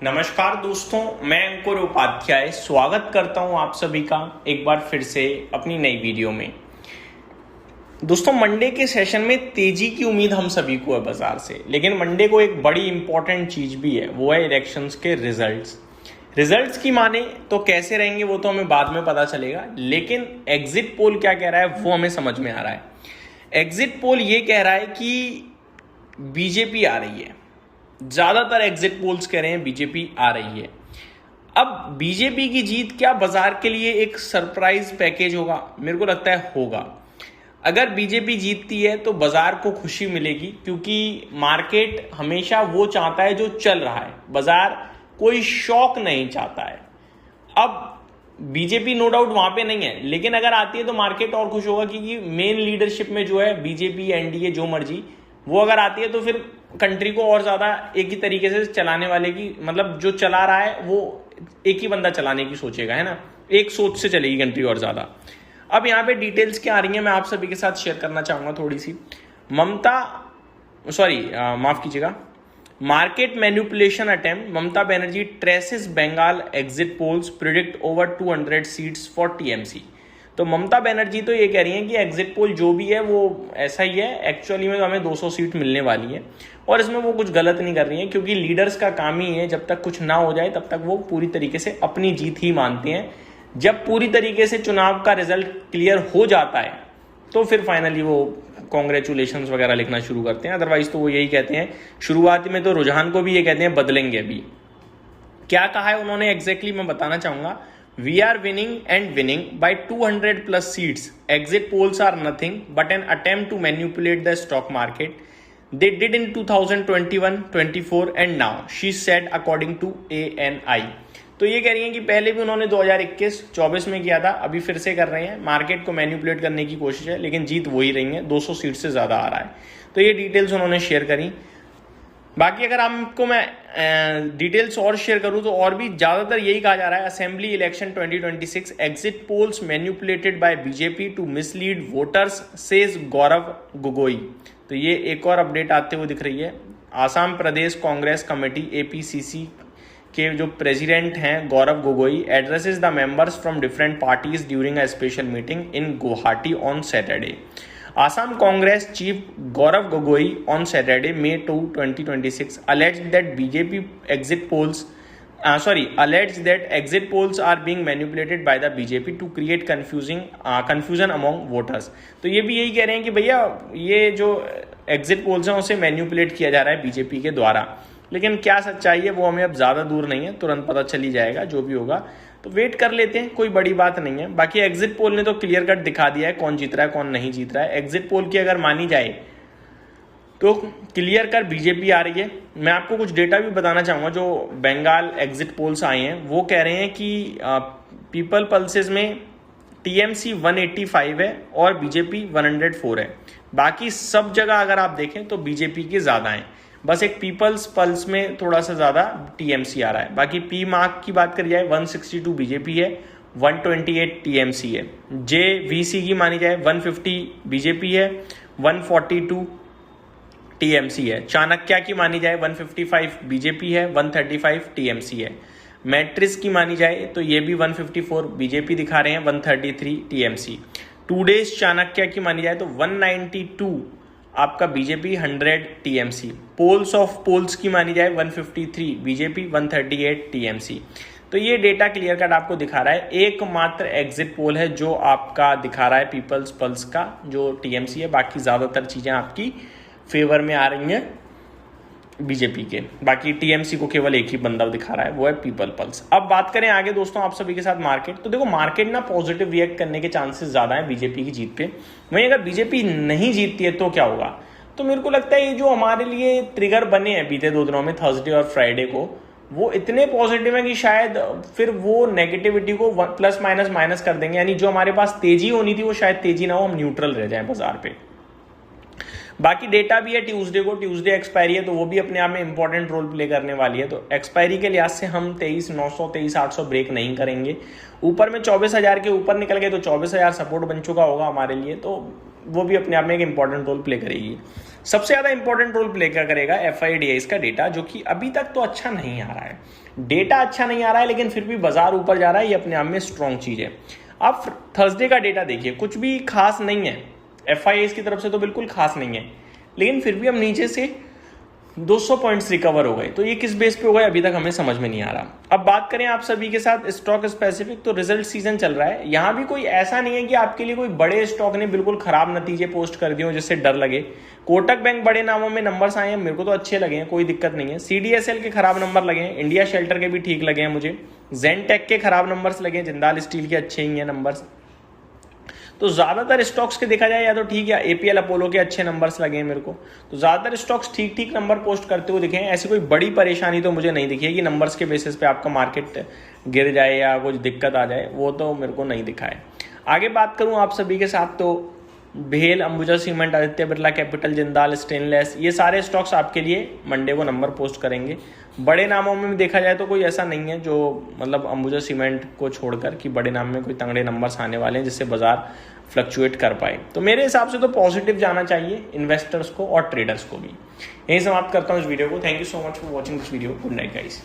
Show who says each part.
Speaker 1: नमस्कार दोस्तों, मैं अंकुर उपाध्याय स्वागत करता हूं आप सभी का एक बार फिर से अपनी नई वीडियो में। दोस्तों, मंडे के सेशन में तेजी की उम्मीद हम सभी को है बाजार से, लेकिन मंडे को एक बड़ी इंपॉर्टेंट चीज भी है, वो है इलेक्शंस के रिजल्ट्स की माने तो कैसे रहेंगे वो तो हमें बाद में पता चलेगा, लेकिन एग्जिट पोल क्या कह रहा है वो हमें समझ में आ रहा है। एग्जिट पोल ये कह रहा है कि बीजेपी आ रही है, ज्यादातर एग्जिट पोल्स कह रहे हैं बीजेपी आ रही है। अब बीजेपी की जीत क्या बाजार के लिए एक सरप्राइज पैकेज होगा? मेरे को लगता है होगा। अगर बीजेपी जीतती है तो बाजार को खुशी मिलेगी, क्योंकि मार्केट हमेशा वो चाहता है जो चल रहा है, बाजार कोई शॉक नहीं चाहता है। अब बीजेपी नो डाउट वहां पे नहीं है, लेकिन अगर आती है तो मार्केट और खुश होगा, क्योंकि मेन लीडरशिप में जो है बीजेपी, एनडीए, जो मर्जी वो अगर आती है तो फिर कंट्री को और ज्यादा एक ही तरीके से चलाने वाले की, मतलब जो चला रहा है वो एक ही बंदा चलाने की सोचेगा, है ना, एक सोच से चलेगी कंट्री और ज्यादा। अब यहाँ पे डिटेल्स क्या आ रही है मैं आप सभी के साथ शेयर करना चाहूंगा थोड़ी सी। माफ कीजिएगा, market manipulation attempt, Mamata Banerjee traces Bengal exit polls predict over 200 seats for TMC. तो ममता बनर्जी तो ये कह रही हैं कि एग्जिट पोल जो भी है वो ऐसा ही है, एक्चुअली में तो हमें 200 सीट मिलने वाली है, और इसमें वो कुछ गलत नहीं कर रही है, क्योंकि लीडर्स का काम ही है जब तक कुछ ना हो जाए तब तक वो पूरी तरीके से अपनी जीत ही मानते हैं। जब पूरी तरीके से चुनाव का रिजल्ट क्लियर हो जाता है तो फिर फाइनली वो कॉन्ग्रेचुलेशंस वगैरह लिखना शुरू करते हैं, अदरवाइज तो वो यही कहते हैं। शुरुआत में तो रुझान को भी ये कहते हैं बदलेंगे। अभी क्या कहा है उन्होंने एग्जैक्टली मैं बताना चाहूंगा। We are winning and winning by 200 plus seats. Exit polls are nothing but an attempt to manipulate the stock market. They did in 2021, 24 and now, she said according to ANI. तो ये कह रही हैं कि पहले भी उन्होंने 2021, 24 में किया था, अभी फिर से कर रहे हैं, मार्केट को मैनिपुलेट करने की कोशिश है, लेकिन जीत वही रही है, 200 सीट से ज्यादा आ रहा है। तो ये डिटेल्स उन्होंने शेयर करी। बाकी अगर आपको मैं डिटेल्स और शेयर करूं तो और भी ज्यादातर यही कहा जा रहा है, assembly election 2026 exit polls manipulated by BJP to mislead voters says Gaurav Gogoi. तो ये एक और अपडेट आते हुए दिख रही है। आसाम प्रदेश कांग्रेस कमेटी एपीसीसी के जो प्रेसिडेंट हैं Gaurav Gogoi addresses the members from different parties during a special meeting in Guwahati on Saturday. Assam Congress Chief Gaurav Gogoi on Saturday, May 2, 2026, alleged that exit polls are being manipulated by the BJP to create confusion among voters. तो ये भी यही कह रहे हैं कि भैया ये जो एग्जिट पोल्स हैं उसे मैनिपुलेट किया जा रहा है बीजेपी के द्वारा, लेकिन क्या सच्चाई है वो हमें अब ज्यादा दूर नहीं है, तुरंत पता चली जाएगा जो भी होगा, तो वेट कर लेते हैं, कोई बड़ी बात नहीं है। बाकी एग्जिट पोल ने तो क्लियर कट दिखा दिया है कौन जीत रहा है कौन नहीं जीत रहा है। एग्जिट पोल की अगर मानी जाए तो क्लियर कर बीजेपी आ रही है। मैं आपको कुछ डेटा भी बताना चाहूंगा। जो बंगाल एग्जिट पोल्स आए हैं वो कह रहे हैं कि पीपल पल्सेस में टीएमसी 185 है और बीजेपी 104 है। बाकी सब जगह अगर आप देखें तो बीजेपी के ज्यादा हैं, बस एक पीपल्स पल्स में थोड़ा सा ज्यादा टीएमसी आ रहा है। बाकी पी मार्क की बात करी जाए 162 बीजेपी है, 128 टीएमसी है। जेवीसी की मानी जाए 150 बीजेपी है, 142 टीएमसी है। चाणक्य की मानी जाए 155 बीजेपी है, 135 टीएमसी है। मैट्रिक्स की मानी जाए तो ये भी 154 बीजेपी दिखा रहे हैं, 133 टीएमसी। 2 डेज चाणक्य की मानी जाए तो 192 आपका BJP, 100 TMC. Polls of polls की मानी जाए 153 बीजेपी, 138 टीएमसी। तो ये डेटा क्लियर कट आपको दिखा रहा है। एकमात्र एग्जिट पोल है जो आपका दिखा रहा है पीपल्स पल्स का जो टीएमसी है, बाकी ज्यादातर चीजें आपकी फेवर में आ रही हैं बीजेपी के। बाकी टीएमसी को केवल एक ही बंदा दिखा रहा है, वो है पीपल पल्स। अब बात करें आगे दोस्तों आप सभी के साथ मार्केट, तो देखो मार्केट ना पॉजिटिव रिएक्ट करने के चांसेस ज्यादा है बीजेपी की जीत पे। वहीं अगर बीजेपी नहीं जीतती है तो क्या होगा? तो मेरे को लगता है ये जो हमारे लिए ट्रिगर बने हैं बीते 2 दिनों में, थर्सडे और फ्राइडे को, वो इतने पॉजिटिव है कि शायद फिर वो नेगेटिविटी को प्लस माइनस कर देंगे। यानी जो हमारे पास तेजी होनी थी वो शायद तेजी ना हो, हम न्यूट्रल रह जाए बाजार पे। बाकी डेटा भी है ट्यूसडे को, ट्यूसडे एक्सपायरी है तो वो भी अपने आप में इंपॉर्टेंट रोल प्ले करने वाली है। तो एक्सपायरी के लिहाज से हम 23,900 23,800 ब्रेक नहीं करेंगे। ऊपर में 24,000 के ऊपर निकल गए तो 24,000 सपोर्ट बन चुका होगा हमारे लिए, तो वो भी अपने आप में एक इंपॉर्टेंट रोल प्ले करेगी। सबसे ज़्यादा इंपॉर्टेंट रोल प्ले क्या करेगा FIDIs का डेटा, जो कि अभी तक तो अच्छा नहीं आ रहा है। डेटा अच्छा नहीं आ रहा है लेकिन फिर भी बाजार ऊपर जा रहा है, ये अपने आप में स्ट्रॉन्ग चीज़ है। आप थर्सडे का डेटा देखिए, कुछ भी खास नहीं है, FIIs की तरफ से तो बिल्कुल खास नहीं है, लेकिन फिर भी हम नीचे से 200 पॉइंट्स रिकवर हो गए। तो ये किस बेस पे हो गए अभी तक हमें समझ में नहीं आ रहा। अब बात करें आप सभी के साथ स्टॉक स्पेसिफिक, तो रिजल्ट सीजन चल रहा है, यहाँ भी कोई ऐसा नहीं है कि आपके लिए कोई बड़े स्टॉक ने बिल्कुल खराब नतीजे पोस्ट कर दिए हो जिससे डर लगे। कोटक बैंक बड़े नामों में नंबर्स आए हैं, मेरे को तो अच्छे लगे हैं, कोई दिक्कत नहीं है। CDSL के खराब नंबर लगे हैं, इंडिया शेल्टर के भी ठीक लगे हैं मुझे, जेनटेक के खराब नंबर्स लगे हैं, जिंदाल स्टील के अच्छे ही हैं नंबर्स। तो ज़्यादातर स्टॉक्स के देखा जाए या तो ठीक, या APL अपोलो के अच्छे नंबर्स लगे हैं मेरे को। तो ज़्यादातर स्टॉक्स ठीक ठीक नंबर पोस्ट करते हुए दिखे हैं। ऐसी कोई बड़ी परेशानी तो मुझे नहीं दिखी है कि नंबर्स के बेसिस पे आपका मार्केट गिर जाए या कुछ दिक्कत आ जाए, वो तो मेरे को नहीं दिखा है। आगे बात करूँ आप सभी के साथ, तो भेल, Ambuja cement, Aditya Birla capital, Jindal stainless, ये सारे स्टॉक्स आपके लिए मंडे को नंबर पोस्ट करेंगे। बड़े नामों में देखा जाए तो कोई ऐसा नहीं है जो मतलब अंबुजा सीमेंट को छोड़कर कि बड़े नाम में कोई तगड़े नंबर्स आने वाले हैं जिससे बाजार फ्लक्चुएट कर पाए। तो मेरे हिसाब से तो पॉजिटिव जाना चाहिए इन्वेस्टर्स को और ट्रेडर्स को भी। यही समाप्त करता हूँ इस वीडियो को। Thank you so much for watching this video. Good night guys.